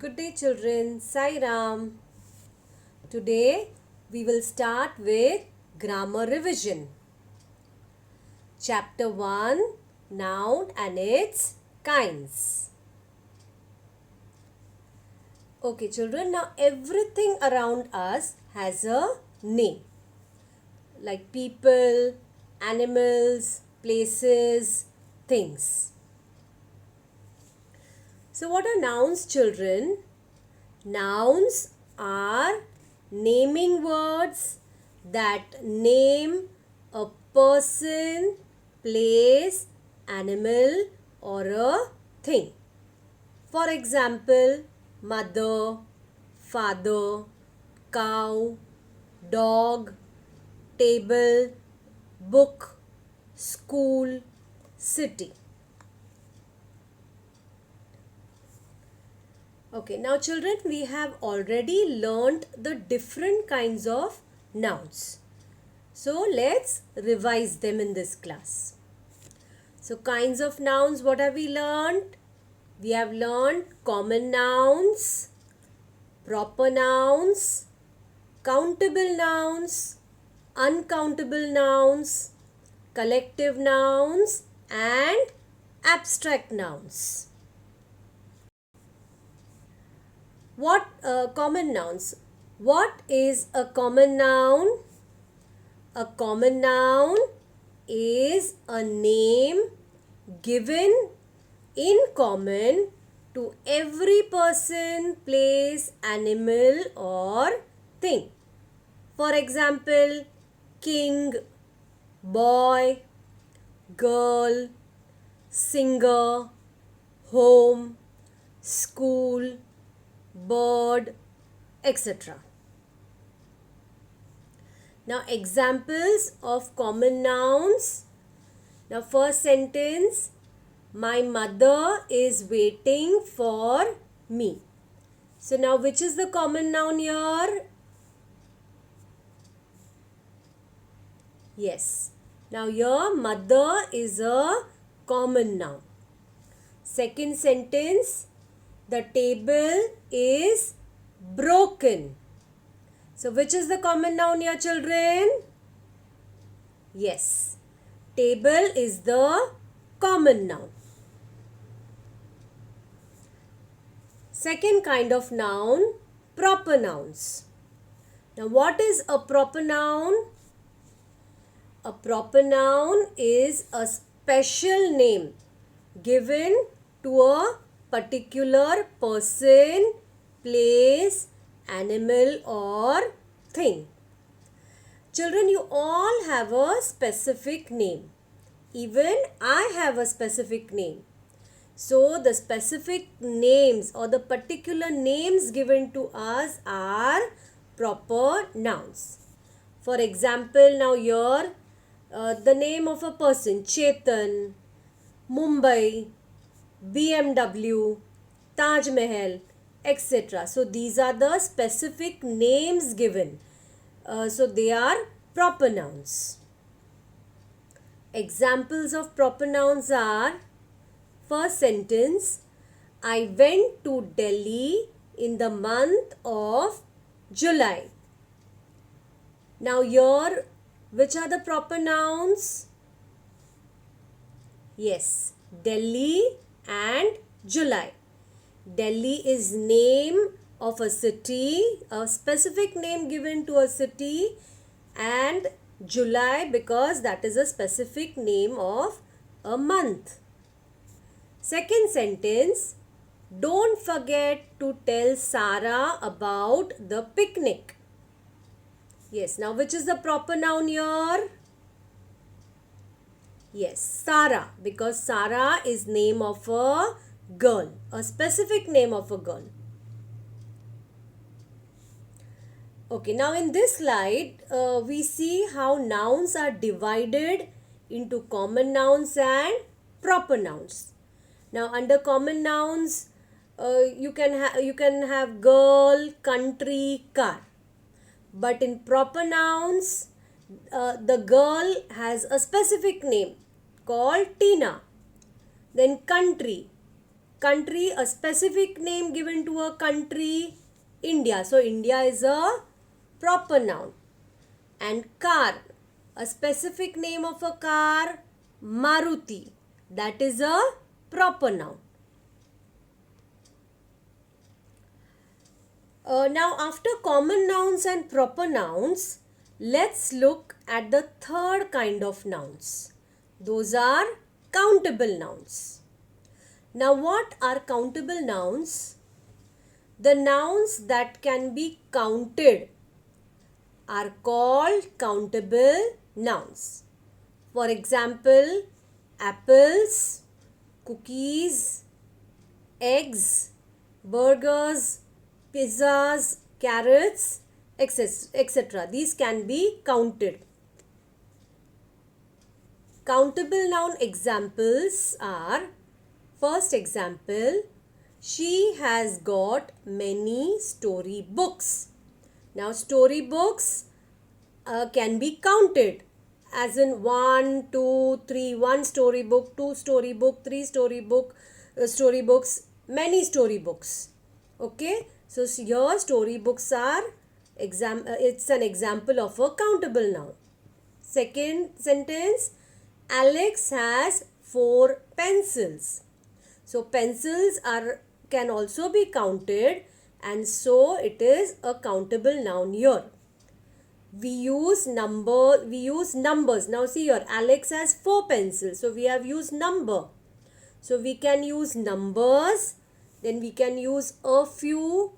Good day children, Sai Ram. Today we will start with grammar revision. Chapter 1, Noun and its kinds. Okay children, now everything around us has a name. Like people, animals, places, things. So what are nouns children? Nouns are naming words that name a person, place, animal or a thing. For example, mother, father, cow, dog, table, book, school, city. Okay, now children, we have already learnt the different kinds of nouns. So let's revise them in this class. So kinds of nouns, what have we learnt? We have learnt common nouns, proper nouns, countable nouns, uncountable nouns, collective nouns and abstract nouns. What common nouns? What is a common noun? A common noun is a name given in common to every person, place, animal or thing. For example, king, boy, girl, singer, home, school, bird, etc. Now examples of common nouns. Now first sentence, my mother is waiting for me. So now which is the common noun here? Yes. Now here mother is a common noun. Second sentence, the table is broken. So which is the common noun here children? Yes. Table is the common noun. Second kind of noun, proper nouns. Now what is a proper noun? A proper noun is a special name given to a particular person, place, animal or thing. Children, you all have a specific name. Even I have a specific name. So the specific names or the particular names given to us are proper nouns. For example, now here the name of a person, Chetan, Mumbai, BMW, Taj Mahal, etc. So these are the specific names given. So they are proper nouns. Examples of proper nouns are, first sentence, I went to Delhi in the month of July. Now here, which are the proper nouns? Yes, Delhi and July. Delhi is name of a city, a specific name given to a city, and July because that is a specific name of a month. Second sentence, don't forget to tell Sarah about the picnic. Yes, now which is the proper noun here? Yes, Sarah, because Sarah is name of a girl, a specific name of a girl. Okay, now in this slide, we see how nouns are divided into common nouns and proper nouns. Now under common nouns, you can have girl, country, car. But in proper nouns, the girl has a specific name called Tina. Then country, country, a specific name given to a country, India. So India is a proper noun. And car, a specific name of a car, Maruti. That is a proper noun. Now after common nouns and proper nouns, let's look at the third kind of nouns. Those are countable nouns. Now what are countable nouns? The nouns that can be counted are called countable nouns. For example, apples, cookies, eggs, burgers, pizzas, carrots, etc. These can be counted. Countable noun examples are, first example, she has got many story books. Now story books can be counted as in 1, 2, 3, 1 storybook, 2 storybook, 3 storybook, storybooks, many storybooks. Okay, so here storybooks are it's an example of a countable noun. Second sentence, Alex has 4 pencils. So pencils can also be counted, and so it is a countable noun here. We use numbers. Now see here, Alex has 4 pencils. So we have used number. So we can use numbers, then we can use a few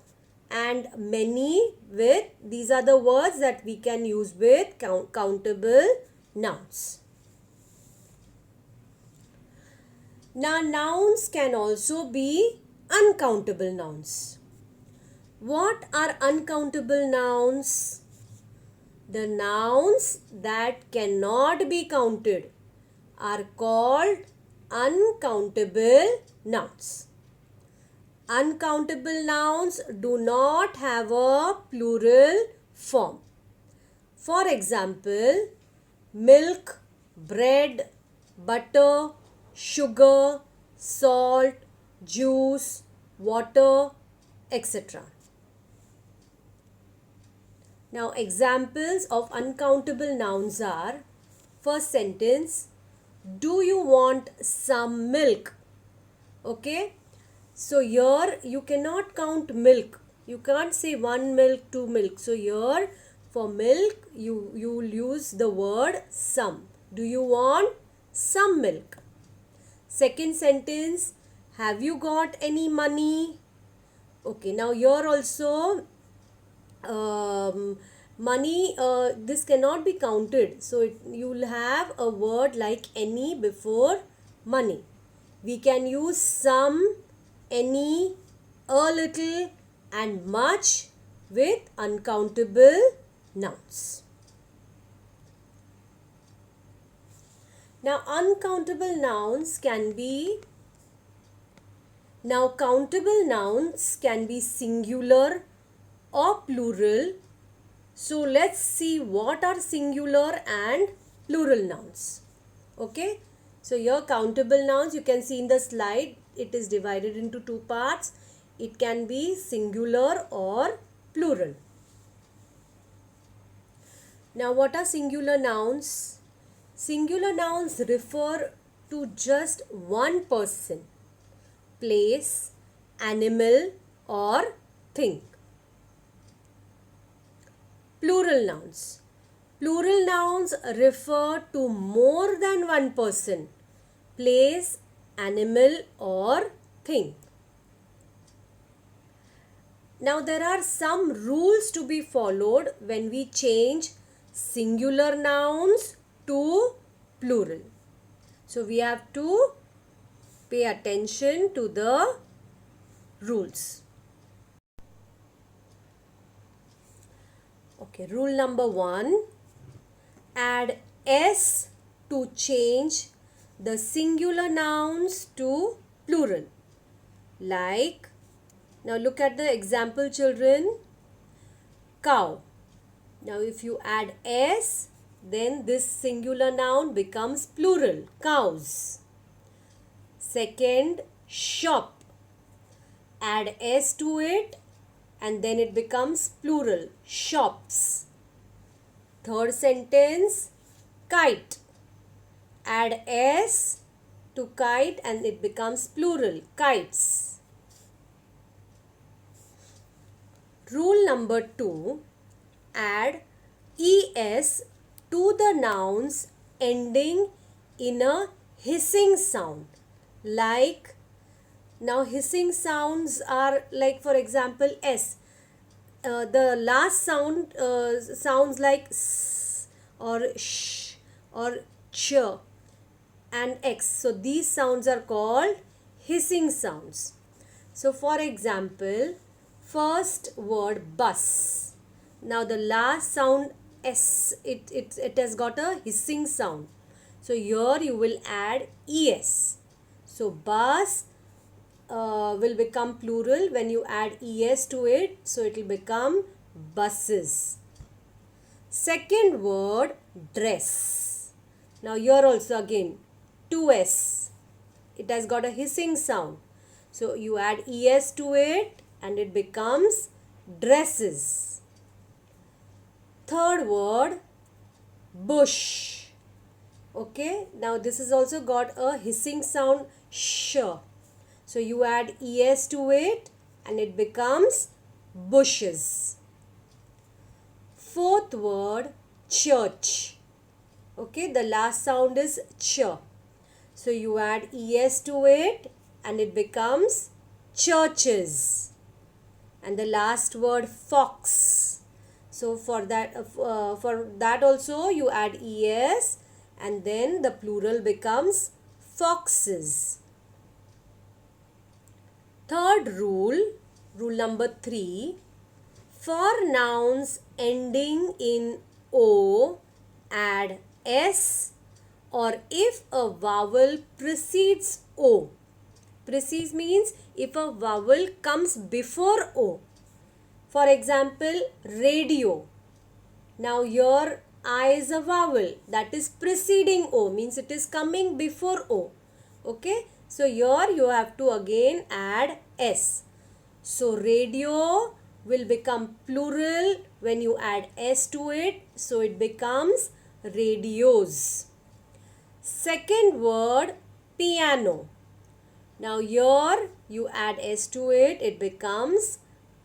and many with, these are the words that we can use with countable nouns. Now nouns can also be uncountable nouns. What are uncountable nouns? The nouns that cannot be counted are called uncountable nouns. Uncountable nouns do not have a plural form. For example, milk, bread, butter, sugar, salt, juice, water, etc. Now examples of uncountable nouns are, first sentence, do you want some milk? Okay, so here you cannot count milk. You can't say 1 milk, 2 milk. So here for milk you will use the word some. Do you want some milk? Second sentence, have you got any money? Okay, now here also money, this cannot be counted. So you will have a word like any before money. We can use some, any, a little and much with uncountable nouns. Now uncountable nouns can be, now countable nouns can be singular or plural. So let's see what are singular and plural nouns. Okay, so here countable nouns, you can see in the slide, it is divided into 2 parts. It can be singular or plural. Now what are singular nouns? Singular nouns refer to just one person, place, animal or thing. Plural nouns. Plural nouns refer to more than one person, place, animal or thing. Now there are some rules to be followed when we change singular nouns to plural. So we have to pay attention to the rules. Okay, rule number 1, add s to change the singular nouns to plural. Like, now look at the example, children. Cow. Now if you add s, then this singular noun becomes plural, cows. Second, shop. add s to it, and then it becomes plural, shops. Third sentence, kite. Add s to kite and it becomes plural, kites. Rule number 2, add es to the nouns ending in a hissing sound. Like, now hissing sounds are like, for example, s. The last sound sounds like s or sh or ch and x. So these sounds are called hissing sounds. So for example, first word bus. Now the last sound s, it has got a hissing sound. So here you will add es. So bus will become plural when you add es to it. So it will become buses. Second word, dress. Now here also again 2s. It has got a hissing sound. So you add es to it and it becomes dresses. Third word, bush. Okay, now this has also got a hissing sound, sh. So you add es to it and it becomes bushes. Fourth word, church. Okay, the last sound is ch. So you add es to it and it becomes churches. And the last word, fox. So for that also you add es and then the plural becomes foxes. Third rule, rule number 3, for nouns ending in o, add s, or if a vowel precedes o. Precedes means if a vowel comes before o. For example, radio. Now here I is a vowel that is preceding o, means it is coming before o. Okay, so here you have to again add s. So radio will become plural when you add s to it. So it becomes radios. Second word, piano. Now here you add s to it, it becomes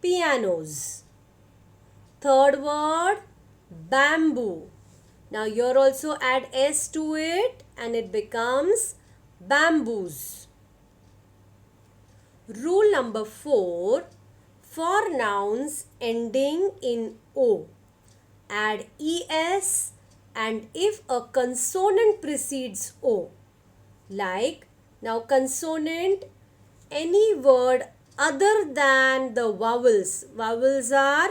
pianos. Third word, bamboo. Now here also add s to it and it becomes bamboos. Rule number 4, for nouns ending in o, add es and if a consonant precedes o. Like, now consonant, any word other than the vowels. Vowels are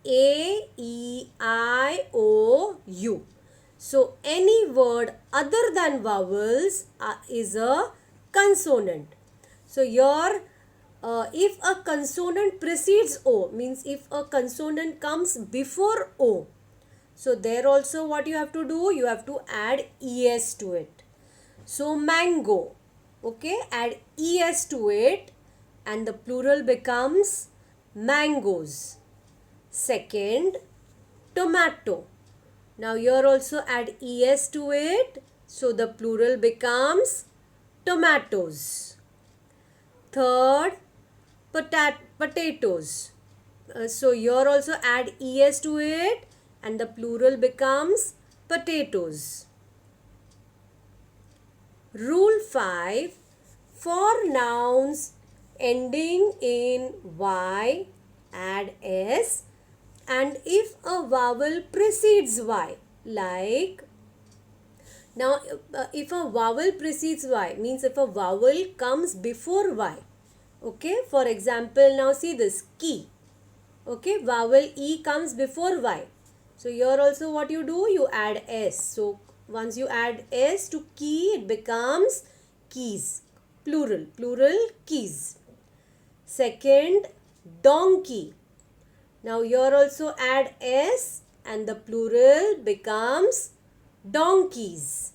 a, e, I, o, u. So any word other than vowels is a consonant. So here if a consonant precedes o, means if a consonant comes before o, so there also what you have to do, you have to add es to it. So mango, okay, add es to it and the plural becomes mangoes. Second, tomato. Now here also add es to it, so the plural becomes tomatoes. Third, potatoes. So here also add es to it and the plural becomes potatoes. Rule 5, for nouns ending in y, add s, and if a vowel precedes y, like, now if a vowel precedes y, means if a vowel comes before y. Okay, for example, now see this, key. Okay, vowel e comes before y. So here also what you do, you add s. So once you add s to key, it becomes keys, plural, plural keys. Second, donkey. Now here also add s and the plural becomes donkeys.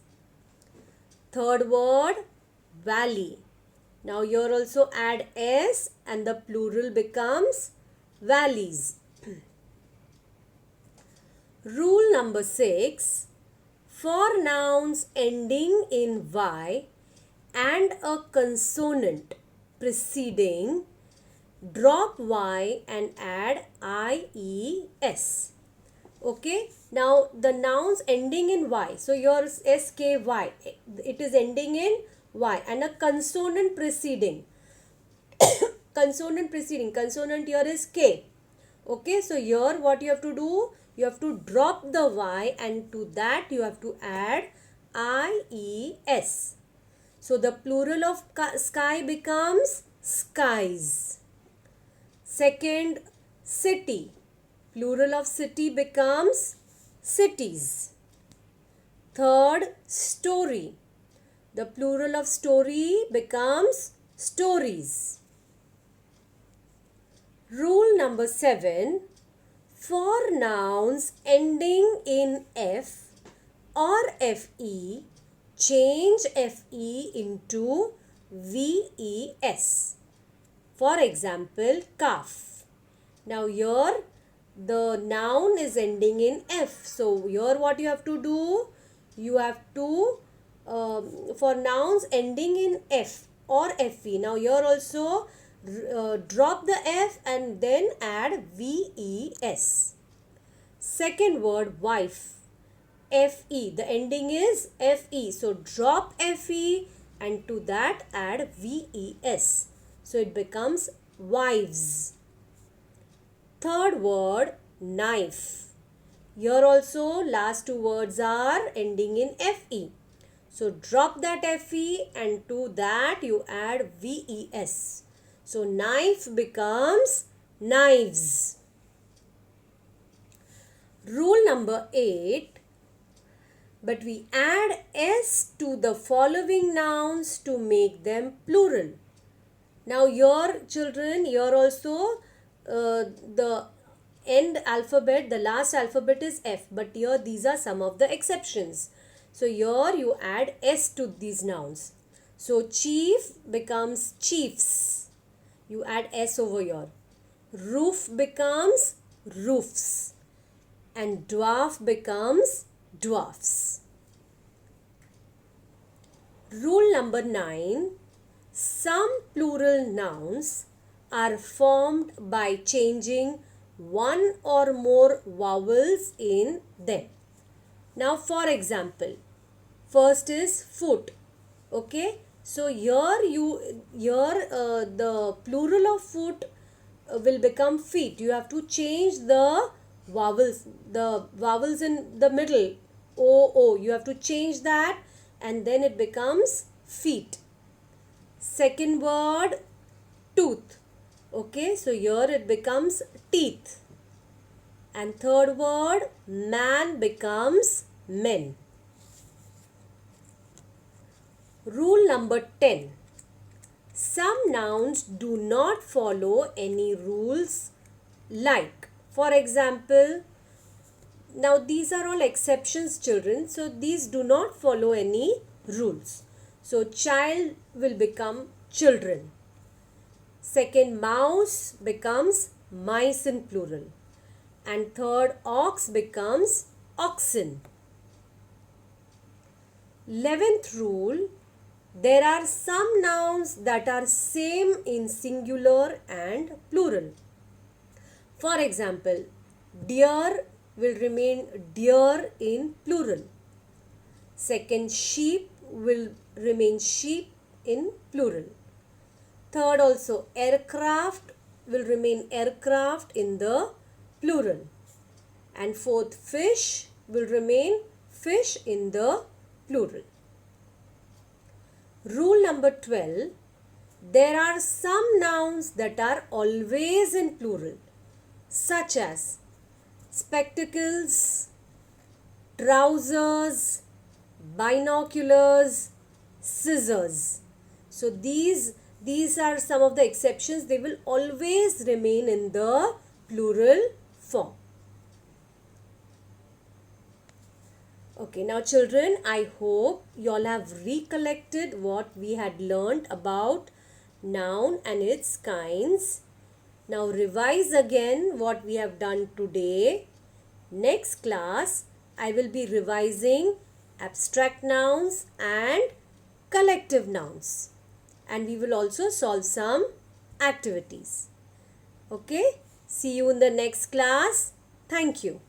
Third word, valley. Now here also add s and the plural becomes valleys. Rule number 6. For nouns ending in y and a consonant preceding, drop y and add ies. Okay, now the nouns ending in y, so your sky, it is ending in y, and a consonant preceding, consonant here is k. Okay, so here what you have to do, you have to drop the y and to that you have to add ies. So the plural of sky becomes skies. Second, city. Plural of city becomes cities. Third, story. The plural of story becomes stories. Rule number 7. For nouns ending in f or fe, change fe into ves. For example, calf. Now here the noun is ending in f. So here what you have to do? You have to, for nouns ending in f or fe. Now here also drop the f and then add ves. Second word, wife. Fe. The ending is fe. So drop fe and to that add ves. So it becomes wives. Third word, knife. Here also last two words are ending in fe. So drop that fe and to that you add ves. So knife becomes knives. Rule number 8. But we add s to the following nouns to make them plural. Now your children, here also the end alphabet, the last alphabet is F, but here these are some of the exceptions. So here you add S to these nouns. So chief becomes chiefs. You add S over here. Roof becomes roofs. And dwarf becomes dwarfs. Rule number 9. Some plural nouns are formed by changing one or more vowels in them. Now for example, first is foot. Okay, so here the plural of foot will become feet. You have to change the vowels in the middle, o, you have to change that and then it becomes feet. Second word, tooth. Okay, so here it becomes teeth. And third word, man becomes men. Rule number 10. Some nouns do not follow any rules like, for example, now these are all exceptions, children. So these do not follow any rules. So child will become children. Second, mouse becomes mice in plural. And third, ox becomes oxen. 11th rule, there are some nouns that are same in singular and plural. For example, deer will remain deer in plural. Second, sheep will remain sheep in plural. Third also, aircraft will remain aircraft in the plural. And fourth, fish will remain fish in the plural. Rule number 12. There are some nouns that are always in plural, such as spectacles, trousers, binoculars, scissors. So these are some of the exceptions. They will always remain in the plural form. Okay, now children, I hope you all have recollected what we had learnt about noun and its kinds. Now revise again what we have done today. Next class, I will be revising abstract nouns and collective nouns. And we will also solve some activities. Okay, see you in the next class. Thank you.